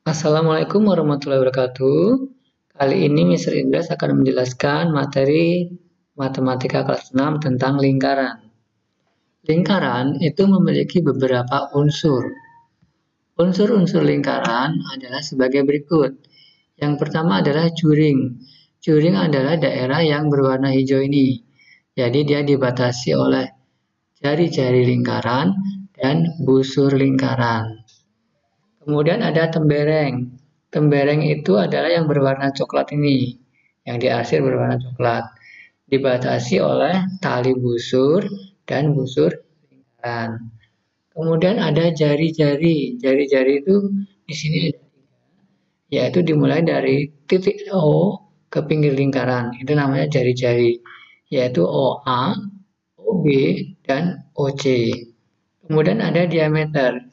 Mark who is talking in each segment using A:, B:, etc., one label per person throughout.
A: Assalamualaikum warahmatullahi wabarakatuh. Kali ini Mr. Indras akan menjelaskan materi matematika kelas 6 tentang lingkaran. Lingkaran itu memiliki beberapa unsur. Unsur-unsur lingkaran adalah sebagai berikut. Yang pertama adalah juring. Juring adalah daerah yang berwarna hijau ini. Jadi dia dibatasi oleh jari-jari lingkaran dan busur lingkaran. Kemudian ada tembereng. Tembereng itu adalah yang berwarna coklat ini, yang diarsir berwarna coklat. Dibatasi oleh tali busur dan busur lingkaran. Kemudian ada jari-jari. Jari-jari itu di sini ada tiga, yaitu dimulai dari titik O ke pinggir lingkaran. Itu namanya jari-jari, yaitu OA, OB, dan OC. Kemudian ada diameter.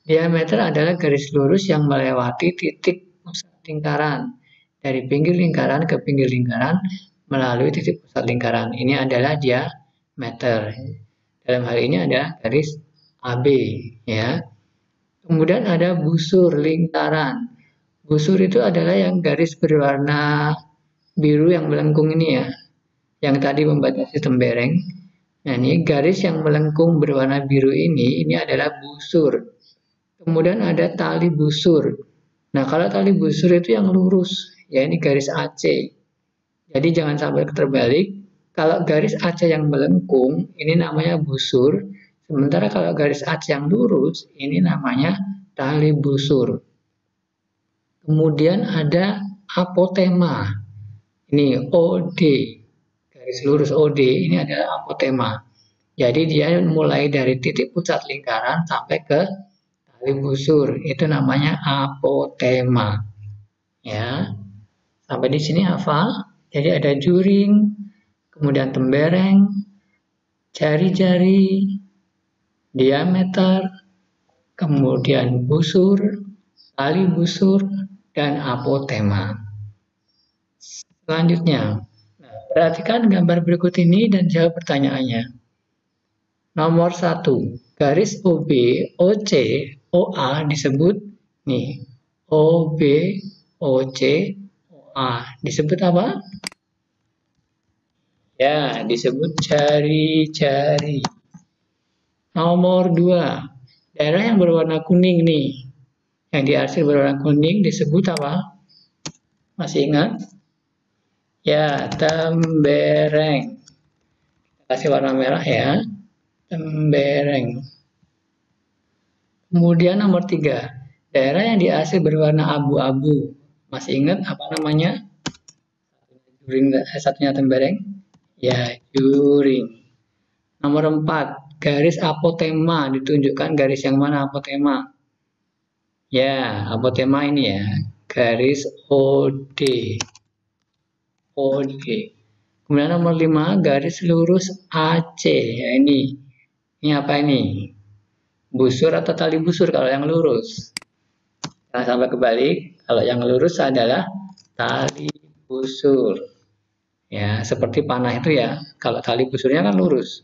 A: Diameter adalah garis lurus yang melewati titik pusat lingkaran. Dari pinggir lingkaran ke pinggir lingkaran melalui titik pusat lingkaran. Ini adalah diameter. Dalam hal ini ada garis AB. Ya. Kemudian ada busur lingkaran. Busur itu adalah yang garis berwarna biru yang melengkung ini ya. Yang tadi membatasi tembereng. Nah, ini garis yang melengkung berwarna biru ini adalah busur. Kemudian ada tali busur. Nah, kalau tali busur itu yang lurus, ya ini garis AC. Jadi jangan sampai terbalik. Kalau garis AC yang melengkung, ini namanya busur. Sementara kalau garis AC yang lurus, ini namanya tali busur. Kemudian ada apotema. Ini OD. Garis lurus OD ini adalah apotema. Jadi dia mulai dari titik pusat lingkaran sampai ke tali busur, itu namanya apotema. Ya. Sampai di sini hafal. Jadi ada juring, kemudian tembereng, jari-jari, diameter, kemudian busur, tali busur, dan apotema. Selanjutnya, perhatikan gambar berikut ini dan jawab pertanyaannya. Nomor 1, garis OB, OC, OA disebut nih, OB, OC, OA disebut apa? Ya, disebut jari-jari. Nomor 2, daerah yang berwarna kuning nih, yang diarsir berwarna kuning disebut apa? Masih ingat? Ya, tembereng. Kasih warna merah ya. Tembereng. Kemudian nomor 3, daerah yang diarsir berwarna abu-abu. Masih ingat apa namanya? Juring, satunya tembereng. Ya, juring. Nomor 4, garis apotema. Ditunjukkan garis yang mana apotema? Ya, apotema ini ya. Garis OD. OD. Kemudian nomor 5, garis lurus AC. Ya, ini apa ini? Busur atau tali busur kalau yang lurus? Jangan sampai kebalik. Kalau yang lurus adalah tali busur. Ya, seperti panah itu ya. Kalau tali busurnya kan lurus.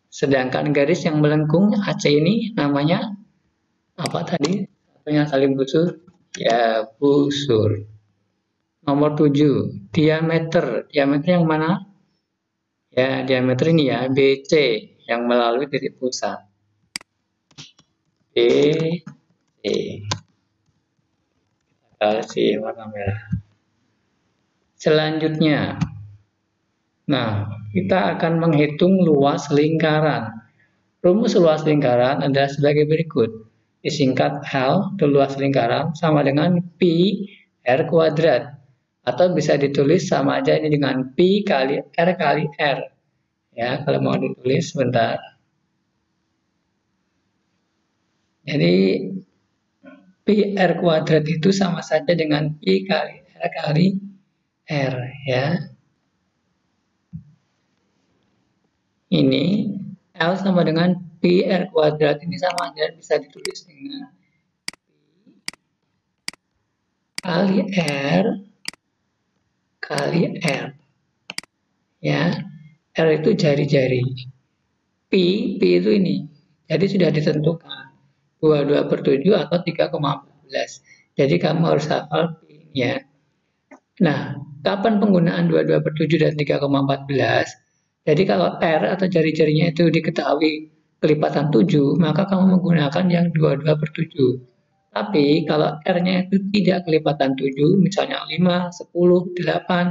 A: Sedangkan garis yang melengkung AC ini namanya apa tadi? Satunya tali busur. Ya, busur. Nomor 7, diameter. Diameter yang mana? Ya, diameter ini ya, BC yang melalui titik pusat. BC. Kita kasih warna merah. Selanjutnya, nah, kita akan menghitung luas lingkaran. Rumus luas lingkaran adalah sebagai berikut. Disingkat L, itu luas lingkaran, sama dengan pi R kuadrat. Atau bisa ditulis sama aja ini dengan pi kali R kali R. Ya, kalau mau ditulis sebentar. Jadi pi R kuadrat itu sama saja dengan pi kali R kali R ya. Ini L sama dengan pi R kuadrat, ini sama aja bisa ditulis dengan pi kali R kali R. Ya. R itu jari-jari. Pi itu ini. Jadi sudah ditentukan. 22/7 atau 3,14. Jadi kamu harus hafal pi-nya. Nah, kapan penggunaan 22/7 dan 3,14? Jadi kalau R atau jari-jarinya itu diketahui kelipatan 7, maka kamu menggunakan yang 22/7. Tapi kalau R-nya itu tidak kelipatan 7, misalnya 5, 10, 8,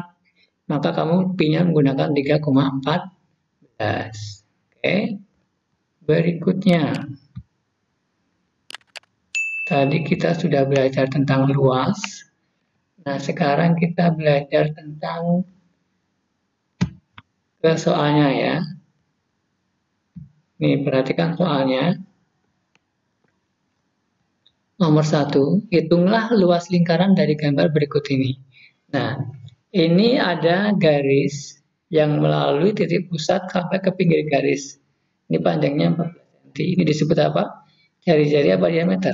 A: maka kamu pi-nya menggunakan 3,14. Oke. Berikutnya, tadi kita sudah belajar tentang luas. Nah, sekarang kita belajar tentang soalnya ya. Nih, perhatikan soalnya. Nomor 1, hitunglah luas lingkaran dari gambar berikut ini. Nah, ini ada garis yang melalui titik pusat sampai ke pinggir garis. Ini panjangnya 14 cm. Ini disebut apa? Jari-jari apa diameter?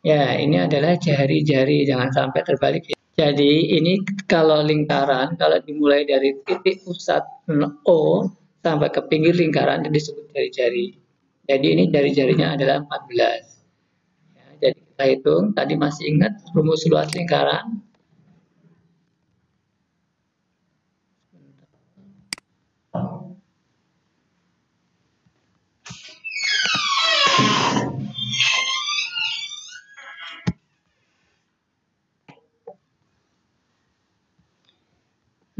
A: Ya, ini adalah jari-jari, jangan sampai terbalik ya. Jadi, ini kalau lingkaran, kalau dimulai dari titik pusat O sampai ke pinggir lingkaran, itu disebut jari-jari. Jadi, ini jari-jarinya adalah 14. Jadi kita hitung, tadi masih ingat rumus luas lingkaran?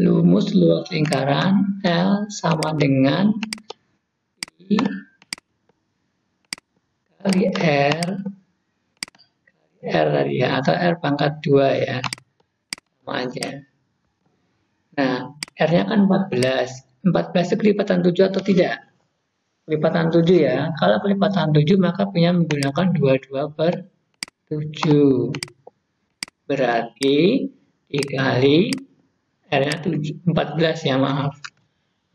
A: Rumus luas lingkaran L sama dengan I kali R tadi ya, atau R pangkat 2 ya, sama aja. Nah, R-nya kan 14. 14 itu kelipatan 7 atau tidak? Kelipatan 7 ya. Kalau kelipatan 7 maka punya menggunakan 22/7. Berarti dikali R-nya 14 ya, maaf.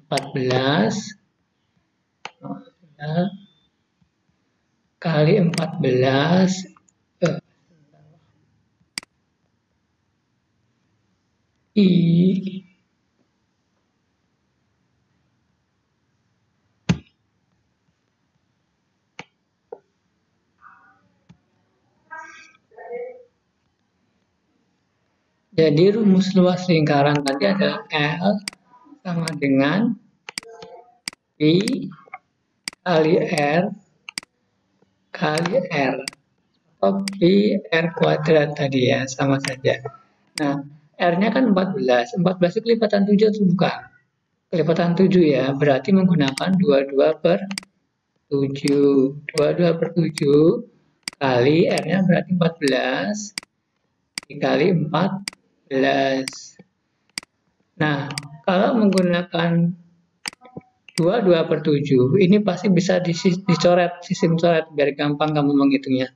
A: 14 kali 14 I jadi rumus luas lingkaran tadi adalah L sama dengan I kali R kali R atau pi R kuadrat tadi ya, sama saja. Nah, R-nya kan 14. 14 itu kelipatan 7 atau bukan? Kelipatan 7 ya, berarti menggunakan 22/7. 22/7 kali R-nya berarti 14 dikali 14. Nah, kalau menggunakan 22/7, ini pasti bisa dicoret, sistem coret, biar gampang kamu menghitungnya.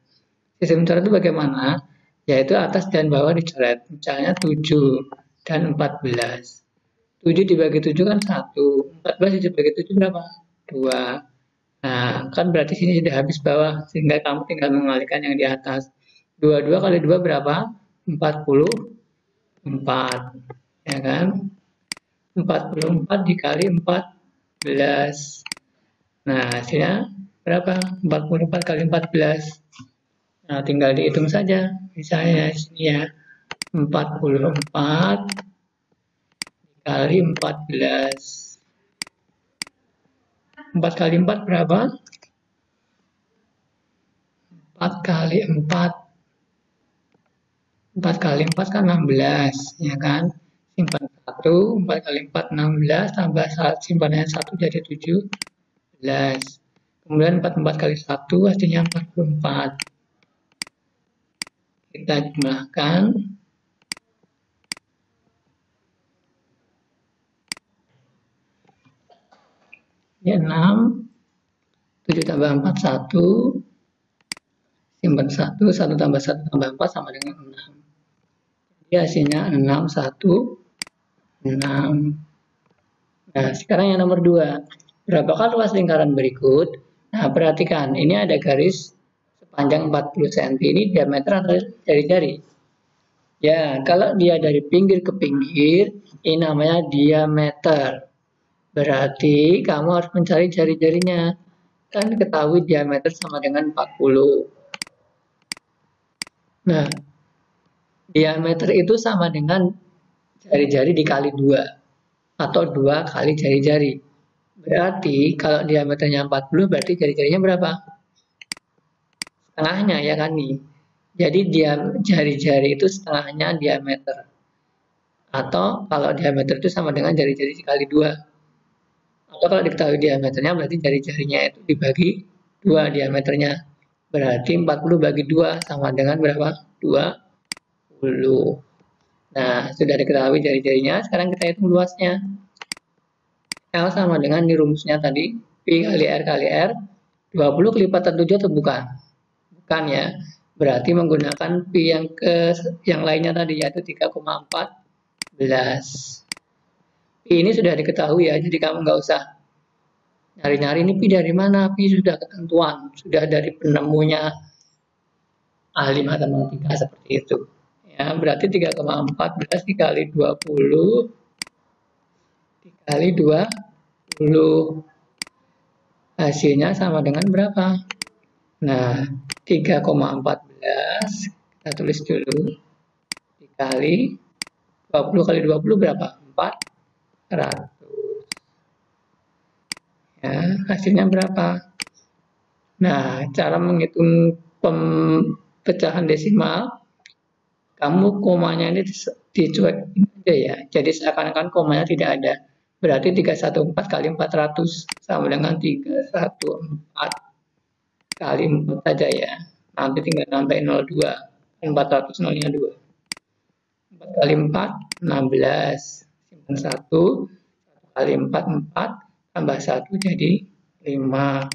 A: Sistem coret itu bagaimana? Yaitu atas dan bawah dicoret. Misalnya 7 dan 14. 7 dibagi 7 kan 1. 14 dibagi 7 berapa? 2. Nah, kan berarti sini sudah habis bawah, sehingga kamu tinggal mengalihkan yang di atas. 22 kali 2 berapa? 44. Ya kan? 44 dikali 14. Nah, hasilnya berapa? 44 kali 14. Nah, tinggal dihitung saja. Misalnya sini ya, 44 kali 14. 4 kali 4 berapa? 4 kali 4. 4 kali 4 kan 16, ya kan? Simpan 1, 4 kali 4, 16, tambah simpannya 1 jadi 17. Kemudian 44 kali 1 hasilnya 44. Kita jumlahkan. Ini 6. 7 tambah 4, 1. Simpan 1, 1 tambah 1 tambah 4 sama dengan 6. Jadi hasilnya 6, 1, 6. Nah, sekarang yang nomor 2. Berapakah luas lingkaran berikut? Nah, perhatikan. Ini ada garis sepanjang 40 cm. Ini diameter atau jari-jari? Ya, kalau dia dari pinggir ke pinggir, ini namanya diameter. Berarti kamu harus mencari jari-jarinya. Kan ketahui diameter sama dengan 40. Nah, diameter itu sama dengan jari-jari dikali 2 atau 2 kali jari-jari. Berarti kalau diameternya 40 berarti jari-jarinya berapa? Setengahnya ya kan nih. Jadi jari-jari itu setengahnya diameter. Atau kalau diameter itu sama dengan jari-jari dikali 2. Atau kalau diketahui diameternya berarti jari-jarinya itu dibagi 2 diameternya. Berarti 40 bagi 2 sama dengan berapa? 20. Nah, sudah diketahui jari-jarinya, sekarang kita hitung luasnya. L sama dengan di rumusnya tadi, Pi kali R, 20 kelipatan 7 atau bukan? Bukan ya. Berarti menggunakan Pi yang lainnya tadi, yaitu 3,14. Pi ini sudah diketahui ya, jadi kamu nggak usah nyari-nyari ini Pi dari mana. Pi sudah ketentuan, sudah dari penemunya ahli matematika seperti itu. Ya, berarti 3,14 dikali 20 dikali 20. Hasilnya sama dengan berapa? Nah, 3,14 kita tulis dulu dikali 20 kali 20 berapa? 400. Ya, hasilnya berapa? Nah, cara menghitung pecahan desimal, kamu komanya ini dicuekin aja ya. Jadi seakan-akan komanya tidak ada. Berarti 314 kali 400 sama dengan 314 kali 4 saja ya. Nanti tinggal nambah 02. 400 nolnya 2. 4 kali 4, 16. Simpan 1. 1 kali 4, 4. Tambah 1 jadi 5.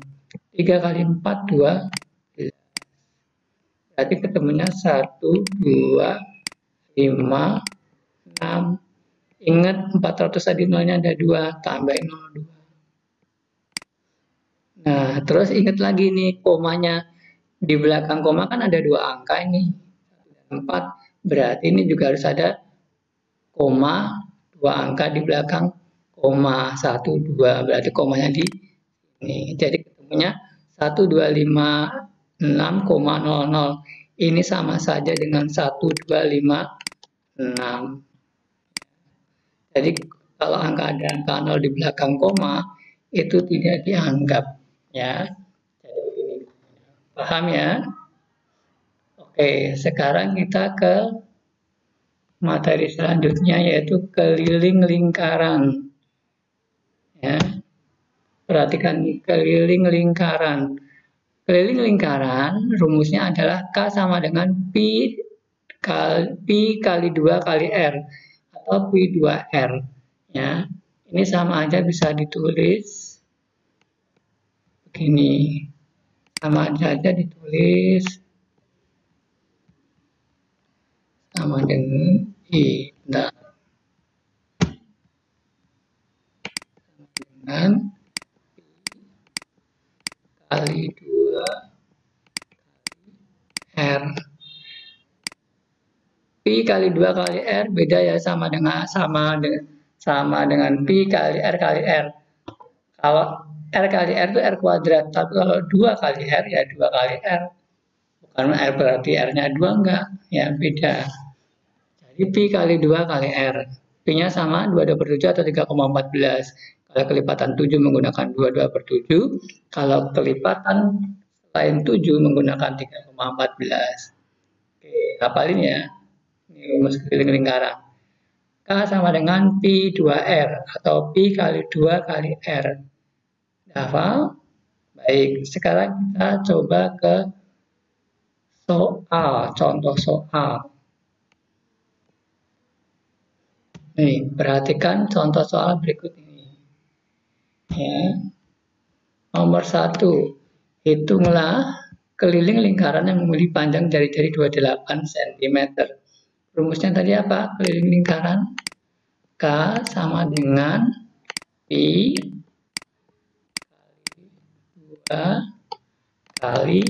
A: 3 kali 4, 2. Berarti ketemunya 1, 2, 5, 6. Ingat 400 tadi nolnya ada 2, tambahin 02. Nah, terus ingat lagi nih komanya. Di belakang koma kan ada 2 angka ini. 4. Berarti ini juga harus ada koma 2 angka di belakang koma 1, 2. Berarti komanya di sini. Jadi ketemunya 1256,00. Ini sama saja dengan 1256. Jadi kalau ada angka 0 di belakang koma itu tidak dianggap ya. Jadi, paham ya? Oke, sekarang kita ke materi selanjutnya yaitu keliling lingkaran. Ya. Perhatikan keliling lingkaran. Keliling lingkaran rumusnya adalah K sama dengan Pi kali 2 kali R atau Pi 2R. Ya. Ini sama aja bisa ditulis begini. Sama aja ditulis sama dengan nah, dengan kali 2 R. Pi kali 2 kali R beda ya sama dengan Pi kali R kali R. Kalau R kali R itu R kuadrat, tapi kalau 2 kali R ya 2 kali R. Bukan R berarti R-nya 2 enggak, ya beda. Jadi Pi kali 2 kali R. Pi-nya sama 22 per 7 atau 3,14. Kalau kelipatan 7 menggunakan 22 per 7. Kalau kelipatan selain 7 menggunakan 3,14. Oke, hafalin ya. Ini rumus keliling lingkaran. K sama dengan Pi 2R atau Pi kali 2 kali R. Hafal? Baik, sekarang kita coba ke soal, contoh soal. Nih, perhatikan contoh soal berikut ini. Ya. Nomor 1, hitunglah keliling lingkaran yang memiliki panjang jari-jari 28 cm. Rumusnya tadi apa? Keliling lingkaran K sama dengan Pi kali 2 kali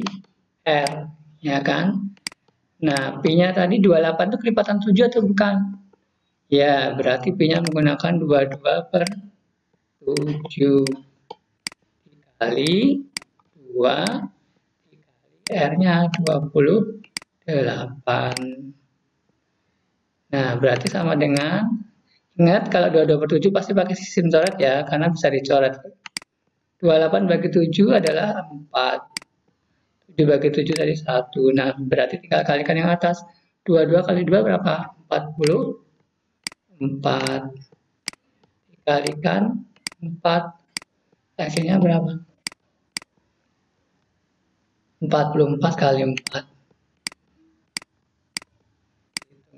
A: R, ya kan? Nah, Pi-nya tadi 28 itu kelipatan 7 atau bukan? Ya, berarti Pi-nya menggunakan 22 per 7 dikali 2 dikali R-nya 28. 8. Nah, berarti sama dengan, ingat kalau 22/7 pasti pakai sistem coret ya, karena bisa dicoret. 28 bagi 7 adalah 4. 7 bagi 7 tadi 1. Nah, berarti tinggal kalikan yang atas. 22 kali 2 berapa? 44. Dikalikan 4. Hasilnya berapa? 44 kali 4.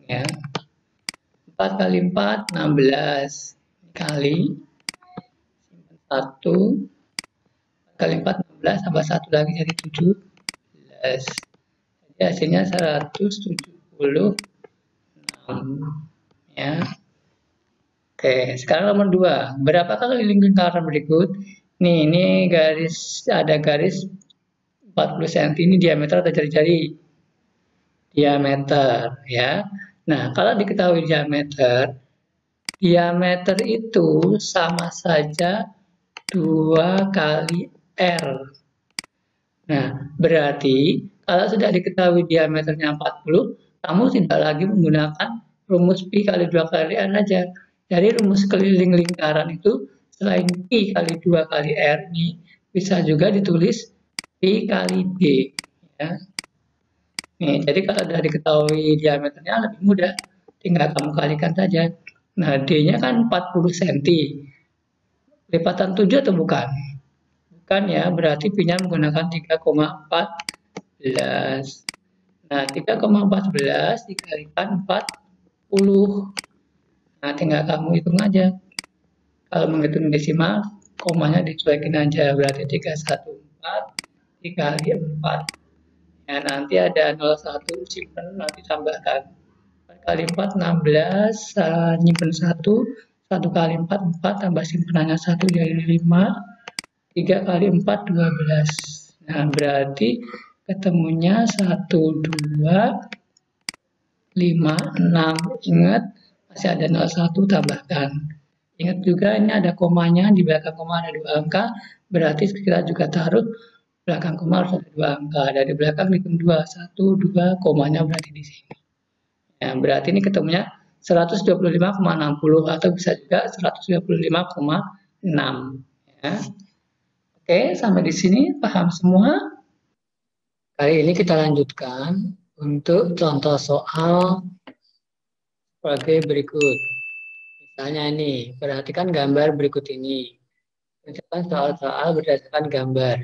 A: Ya. 4 kali 4, 16. Kali 1. Kali 4, 16. Tambah 1 lagi jadi 17. Jadi hasilnya 176. Ya. Oke, sekarang nomor 2. Berapakah keliling lingkaran berikut? Nih, ini ada garis 40 cm, ini diameter atau jari-jari? Diameter, ya. Nah, kalau diketahui diameter itu sama saja 2 kali R. Nah, berarti kalau sudah diketahui diameternya 40, kamu tidak lagi menggunakan rumus pi kali 2 kali R aja. Jadi rumus keliling lingkaran itu selain pi kali 2 kali R ini bisa juga ditulis pi kali D. Ya. Nih, jadi kalau sudah diketahui diameternya lebih mudah, tinggal kamu kalikan saja. Nah, D-nya kan 40 cm. Lipatan 7 atau bukan? Bukan ya, berarti pi-nya menggunakan 3,14. Nah, 3,14 dikalikan 40. Nah, tinggal kamu hitung aja. Kalau menghitung desimal, komanya dicuekin aja, berarti 314 dikali 4. Ya, nanti ada 01, simpen, nanti tambahkan. 4 kali 4, 16, nyimpen 1, 1 kali 4, 4, tambah simpenannya 1 jadi 5, 3 kali 4, 12. Nah, berarti ketemunya 1, 2, 5, 6. Ingat, masih ada 01, tambahkan. Ingat juga ini ada komanya, di belakang koma ada 2 angka, berarti kita juga taruh belakang koma harus ada 2 angka. Dari belakang hitung 2, 1, 2, komanya berarti di sini. Ya, berarti ini ketemunya 125,60 atau bisa juga 125,6. Ya. Oke, sampai di sini paham semua? Kali ini kita lanjutkan untuk contoh soal sebagai berikut. Misalnya ini, perhatikan gambar berikut ini. Kerjakan soal-soal berdasarkan gambar.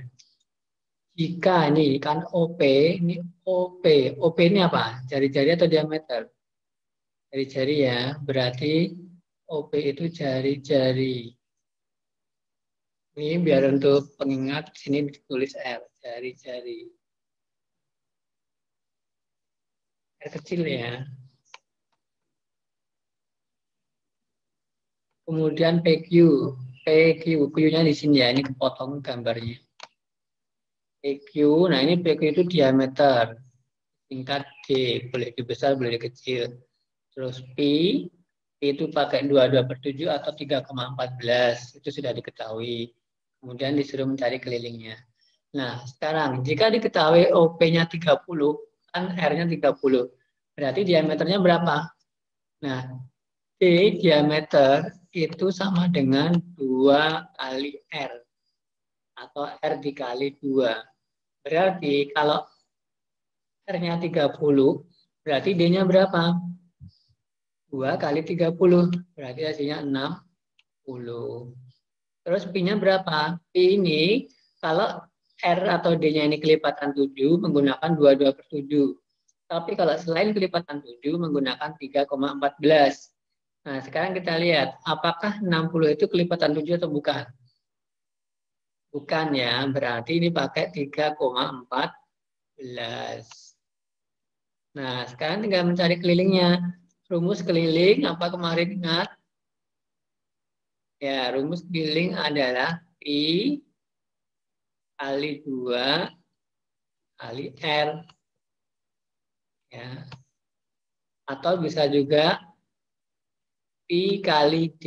A: Jika ini kan OP, ini OP. OP ini apa? Jari-jari atau diameter? Jari-jari ya, berarti OP itu jari-jari. Ini biar untuk pengingat, sini ditulis R, jari-jari. R kecil ya. Kemudian PQ, Q-nya di sini ya, ini kepotong gambarnya. PQ, nah ini PQ itu diameter, tingkat D, boleh lebih besar, boleh lebih kecil. Terus P itu pakai 22/7 atau 3,14, itu sudah diketahui. Kemudian disuruh mencari kelilingnya. Nah, sekarang jika diketahui OP-nya 30, kan R-nya 30, berarti diameternya berapa? Nah, D diameter itu sama dengan 2 kali R, atau R dikali 2. Berarti kalau R-nya 30, berarti D-nya berapa? 2 kali 30, berarti hasilnya 60. Terus Pi-nya berapa? Pi ini kalau R atau D-nya ini kelipatan 7 menggunakan 22/7. Tapi kalau selain kelipatan 7 menggunakan 3,14. Nah, sekarang kita lihat apakah 60 itu kelipatan 7 atau bukan? Bukan ya, berarti ini pakai 3,14. Nah, sekarang tinggal mencari kelilingnya. Rumus keliling apa kemarin ingat? Ya, rumus keliling adalah Pi kali 2 kali R. Ya. Atau bisa juga Pi kali D.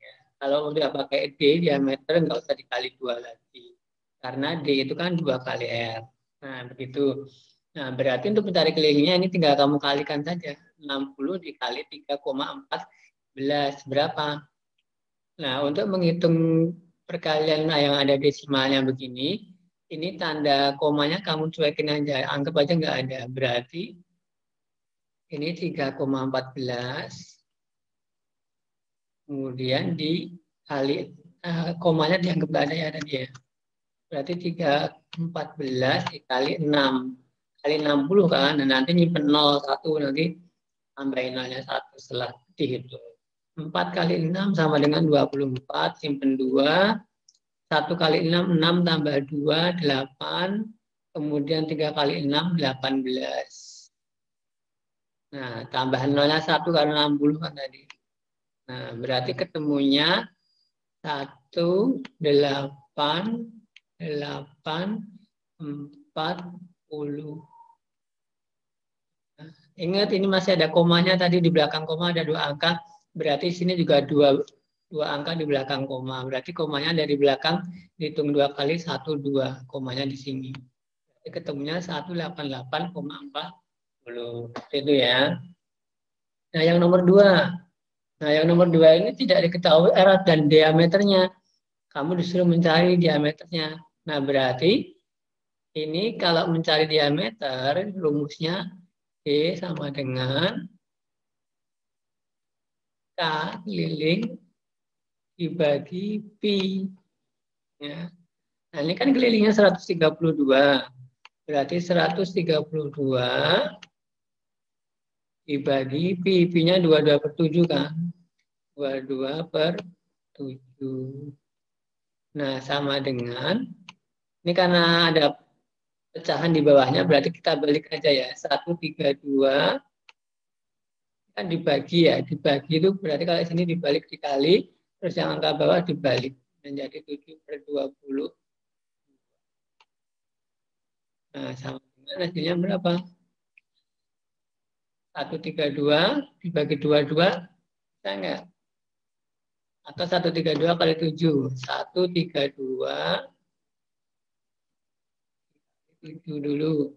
A: Ya. Kalau udah pakai D, diameter nggak usah dikali 2 lagi. Karena D itu kan 2 kali R. Nah, begitu. Nah, berarti untuk mencari kelilingnya ini tinggal kamu kalikan saja. 60 dikali 3,14 berapa? Nah, untuk menghitung perkalian yang ada desimalnya begini, ini tanda komanya kamu cuekin aja, anggap aja nggak ada. Berarti ini 3,14, kemudian dikali, komanya dianggap nggak ada ya tadi ya. Berarti 3,14 dikali 6. Kali 60 kan, dan nanti nyimpen 0, 1, nanti tambahin nolnya 1 setelah dihitung. 4 kali 6 sama dengan 24, simpen 2. 1 kali 6, 6 tambah 2, 8. Kemudian 3 kali 6, 18. Nah, tambahan nolnya 1 karena 60 kan tadi. Nah, berarti ketemunya 1, 8, 8, 40. Ingat ini masih ada komanya tadi, di belakang koma ada 2 angka. Berarti sini juga dua angka di belakang koma. Berarti komanya dari belakang dihitung 2 kali, 1, 2. Komanya di sini. Berarti ketemunya 188,40. Itu ya. Nah, yang nomor 2. Nah, yang nomor 2 ini tidak diketahui erat dan diameternya. Kamu disuruh mencari diameternya. Nah, berarti ini kalau mencari diameter, rumusnya D sama dengan K keliling dibagi pi. Ya. Nah, ini kan kelilingnya 132. Berarti 132 dibagi pi. Pi-nya 22/7 kan. 22/7. Nah, sama dengan, ini karena ada pecahan di bawahnya, berarti kita balik aja ya. 132 kan dibagi ya. Dibagi itu berarti kalau sini dibalik dikali, terus yang angka bawah dibalik. Menjadi 7/20. Nah, sama dengan hasilnya berapa? 132 dibagi 22, bisa enggak? Atau 132 kali 7. 132 7 dulu.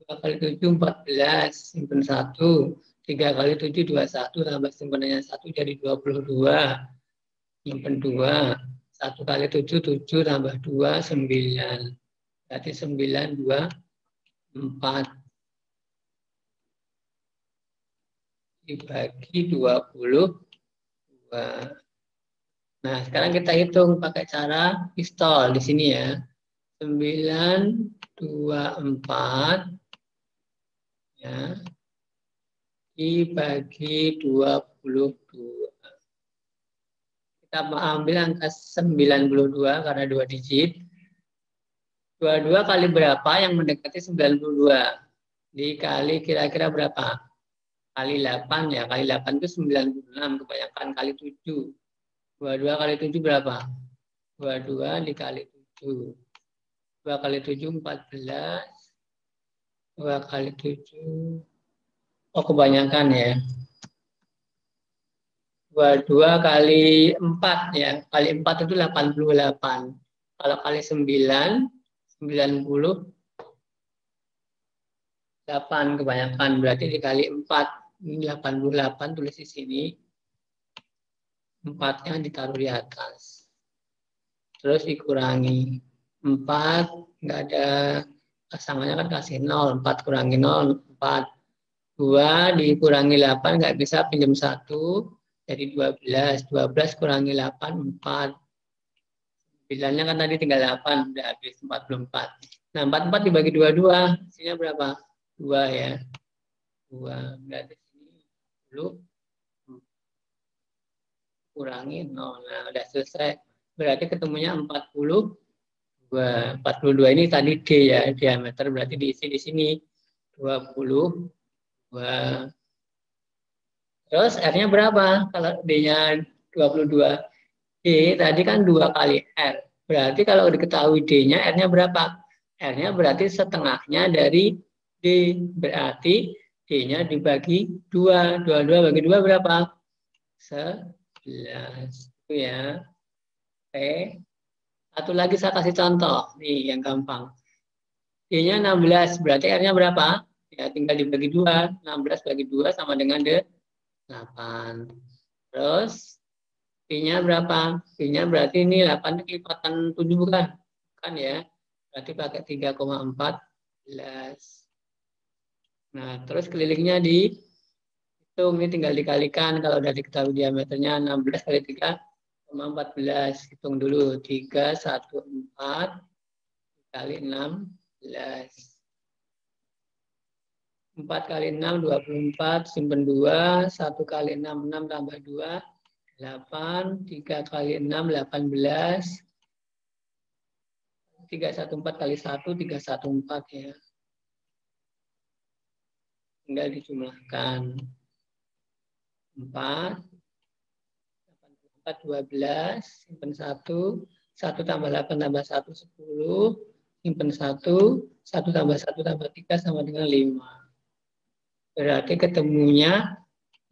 A: 2 kali 7, 14. Simpen 1. 3 kali 7, 21. Tambah simpenannya 1 jadi 22. Simpen 2. 1 kali 7, 7. Tambah 2, 9. Berarti 9, 2, 4. Dibagi 22. Nah, sekarang kita hitung pakai cara pistol di sini ya. 924 ya, dibagi 22. Kita ambil angka 92 karena 2 digit. 22 kali berapa yang mendekati 92? Dikali kira-kira berapa? Kali 8 ya. Kali 8 itu 96. Kebanyakan kali 7. 22 kali 7 berapa? 22 dikali 7. 2 kali 7, 14. 2 kali 7. Oh, kebanyakan ya. 22 kali 4 ya. Kali 4 itu 88. Kalau kali 9, 98 kebanyakan. Berarti dikali 4. Ini 88 tulis di sini. 4-nya ditaruh di atas. Terus dikurangi. 4, nggak ada pasangannya kan kasih 0. 4 kurangi 0, 4. 2 dikurangi 8, nggak bisa pinjam 1. Jadi 12. 12 kurangi 8, 4. 9-nya kan tadi tinggal 8. Udah habis 44. Nah, 44 dibagi 22. Hasilnya berapa? 2 ya. 2. Berarti sini 10 kurangi 0. Nah, udah selesai. Berarti ketemunya 42. 42 ini tadi D ya, diameter. Berarti diisi di sini 22. Terus R-nya berapa? Kalau D-nya 22. D tadi kan 2 kali R. Berarti kalau diketahui D-nya, R-nya berapa? R-nya berarti setengahnya dari D. Berarti D-nya dibagi 2. 22 bagi 2 berapa? 11. Itu ya. Oke. Satu lagi saya kasih contoh. Nih yang gampang. D-nya 16, berarti R-nya berapa? Ya, tinggal dibagi 2. 16 bagi 2 sama dengan 8. Terus, P-nya berapa? P-nya berarti ini 8 kelipatan 7 bukan? Bukan ya. Berarti pakai 3,14. Nah, terus kelilingnya dihitung. Ini tinggal dikalikan. Kalau udah diketahui diameternya 16 kali 3,14. Hitung dulu. 314 kali 16. 4 kali 6, 24. Simpen 2. 1 kali 6, 6 tambah 2. 8. 3 kali 6, 18. 314 kali 1, 314 ya. Tinggal dijumlahkan. 4, 12, simpen 1, 1 tambah 8 tambah 1, 10, simpen 1, 1 tambah 1 tambah 3 sama dengan 5. Berarti ketemunya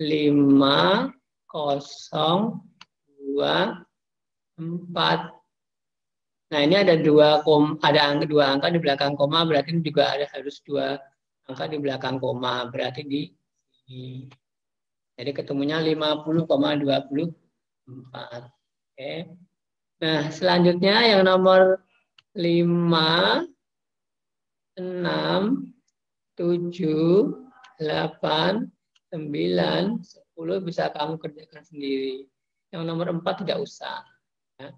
A: 5, 0, 2, 4. Nah, ini ada dua angka di belakang koma, berarti juga harus 2 angka di belakang koma, berarti di sini. Jadi ketemunya 50,24. Oke. Nah, selanjutnya yang nomor 5, 6, 7, 8, 9, 10 bisa kamu kerjakan sendiri. Yang nomor 4 tidak usah. Ya.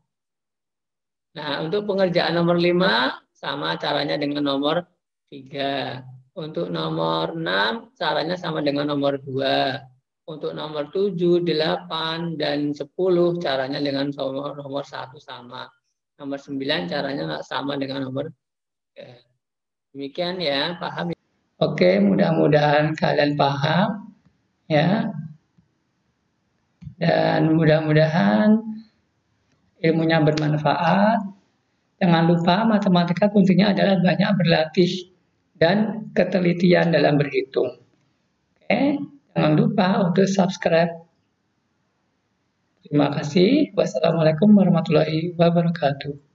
A: Nah, untuk pengerjaan nomor 5 sama caranya dengan nomor 3. Untuk nomor 6 caranya sama dengan nomor 2. Untuk nomor 7, 8, dan 10 caranya dengan nomor 1 sama. Nomor 9 caranya sama dengan nomor 3. Demikian ya, paham? Oke, mudah-mudahan kalian paham ya. Dan mudah-mudahan ilmunya bermanfaat. Jangan lupa matematika kuncinya adalah banyak berlatih dan ketelitian dalam berhitung. Oke, jangan lupa untuk subscribe. Terima kasih. Wassalamualaikum warahmatullahi wabarakatuh.